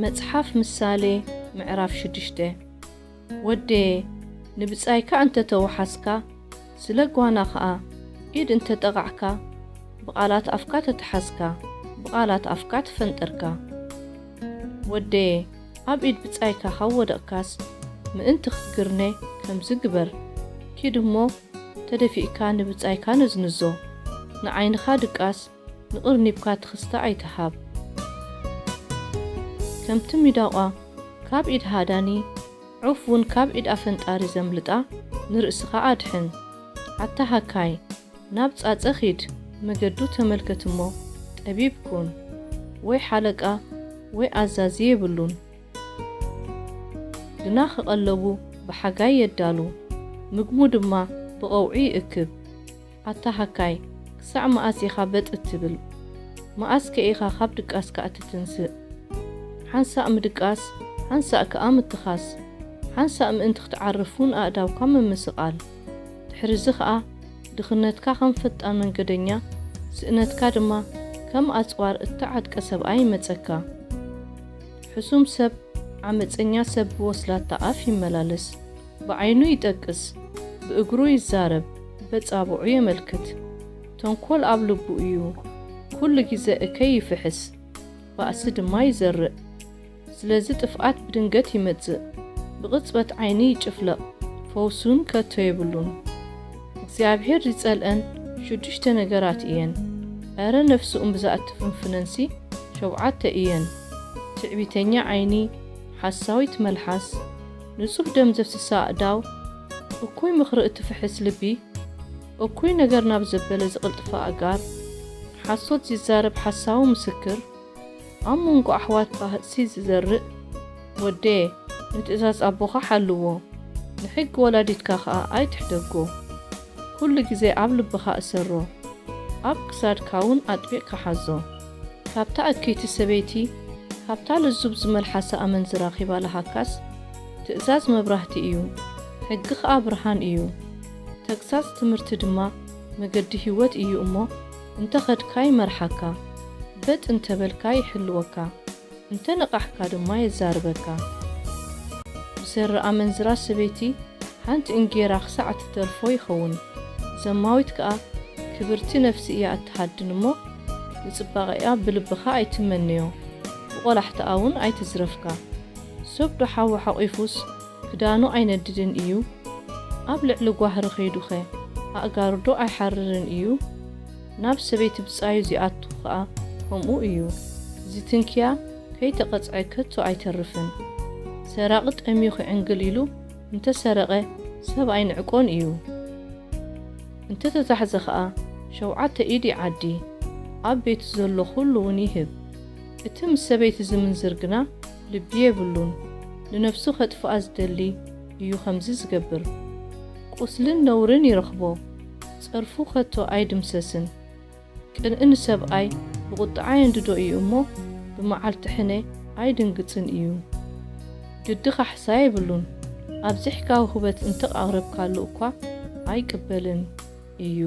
መጽሓፍ ምሳሌ ምዕራፍ 6 ወዴ ንብጻይካ እንተ ተወሓስካ ስለ ጓና ኸኣ ኢድ እንተ ጠቓዕካ ብቓላት ኣፍካ ተተሓዝካ ብቓላት ኣፍካ ትፈንጠርካ ወዴ ኣብ ኢድ ብጻይካ ካወደቕካስ ምእንቲ ክትግርኔ ከምዚ ግበር ኪድ እሞ ተደፊእካ ንብጻይካ ንዝንዞ ንዓይንኻ ድቃስ ንቕርኒብካ ትኽስታ ኣይተሃብ ከምቲ ሚዳቋ ካብ ኢድ ሃዳኒ ዑፍ እውን ካብ ኢድ ኣፈንጣሪ ዘምልጣ ንርእስኻ ኣድሕን ኣታሃካይ ናብ ጻጸ ኺድ መገዱ ተመልከት እሞ ጠቢብ ኩን ወይ ሓለቃ ወይ ኣዛዚ የብሉን ግና ኽቐለቡ ብሓጋይ የዳሉ ምግሙ ድማ ብቐውዒ ይእክብ ኣታሃካይ ክሳዕ መዓስ ኢኻ በጥ እትብል መዓስ ከኢኻ ካብ ድቃስካ እትትንስእ ሓንሳእ ምድቃስ ሓንሳእ ከኣ ምትኻስ ሓንሳእ ምእንቲ ክትዓርፉን ኣእዳውካ ምምስቓል ድሕሪዚ ኸኣ ድኽነትካ ከም ፈጣን መንገደኛ ስእነትካ ድማ ከም ኣጽዋር እተዓድቀ ሰብኣይ ይመጸካ ሕሱም ሰብ ዓመፀኛ ሰብ ብወስላታ ኣፍ ይመላለስ ብዓይኑ ይጠቅስ ብእግሩ ይዛረብ በጻብዑ የመልክት ተንኰል ኣብ ልቡ እዩ ኩሉ ጊዜ እከይ ይፍሕስ ባእሲ ድማ ይዘርእ ስለዚ ጥፍኣት ብድንገት ይመጽእ ብቕጽበት ዓይኒ ይጭፍለቕ ፈውሱን ከቶ የብሉን እግዚኣብሔር ይጸልአን 6 ነገራት እየን ኣረ ነፍሱ እምብዛእቲ ፍንፍነንሲ 7 እየን ትዕቢተኛ ዓይኒ ሓሳዊት መልሓስ ንጹህ ደም ዘፍስሳ ኣእዳው እኩይ ምኽሪ እትፍሕስ ልቢ እኩይ ነገር ናብ ዘበለ ዝቕልጥፋ ኣጋር ሓሶት ዝዛረብ ሓሳዊ ምስክር ኣብ መንጎ ኣሕዋትካ ህእሲ ዝዘርእ ወዴ ንትእዛዝ ኣቦኻ ሓልዎ ንሕጊ ወላዲትካ ኸኣ ኣይትሕደጎ ኩሉ ጊዜ ኣብ ልብኻ እሰሮ ኣብ ክሳድካ እውን ኣጥቢቕካ ሓዞ ካብታ እከይቲ ሰበይቲ ካብታ ልዙብ ዝመልሓሰ ኣመንዝራ ኺባልሃካስ ትእዛዝ መብራህቲ እዩ ሕጊ ኸኣ ብርሃን እዩ ተግሳጽ ትምህርቲ ድማ መገዲ ህይወት እዩ እሞ እንተ ኸድካ ይመርሓካ በጥ እንተበልካ ይሕልወካ እንተ ነቓሕካ ድማ የዛርበካ ብሰሪ ኣመንዝራ ሰበይቲ ሓንቲ እንጌራ ክሳዕ እትተርፎ ይኸውን ዘማዊት ከኣ ክብርቲ ነፍሲ እያ እትሃድን እሞ ንጽባቐያ ብልብኻ ኣይትመንዮ ብቖላሕተኣ እውን ኣይትዝረፍካ ሰብ ዶ ሓዊ ሓቒፉስ ክዳኑ ኣይነድድን እዩ ኣብ ልዕሊ ጓህሪ ኸይዱኸ ኣእጋሩ ዶ ኣይሓርርን እዩ ናብ ሰበይቲ ብጻዩ ዚኣቱ ኸኣ ከምኡ እዩ ዝትንክያ ከይተቐጽዐ ከቶ ኣይተርፍን ሰራቒ ጠሚዩ ኺዕንግል ኢሉ እንተ ሰረቐ ሰብ ኣይንዕቆን እዩ እንተ ተታሕዘ ኸኣ 7 ኢድ ይዓዲ ኣብ ቤቱ ዘሎ ኹሉ እውን ይህብ እቲ ምስ ሰበይቲ ዝምንዝር ግና ልቢ የብሉን ንነፍሱ ኸጥፍኣ ዝደሊ እዩ ኸምዚ ዝገብር ቁስልን ነውርን ይረኽቦ ጸርፉ ኸቶ ኣይድምሰስን ቅንኢ ንሰብኣይ ብቑጥዓ የንድዶ እዩ እሞ ብመዓልቲ ሕነ ኣይድንግጽን እዩ ድድኻ ሕሳ የብሉን ኣብ ዚሕካዊ ህበት እንተ ቓቕረብካሉ እኳ ኣይቅበልን እዩ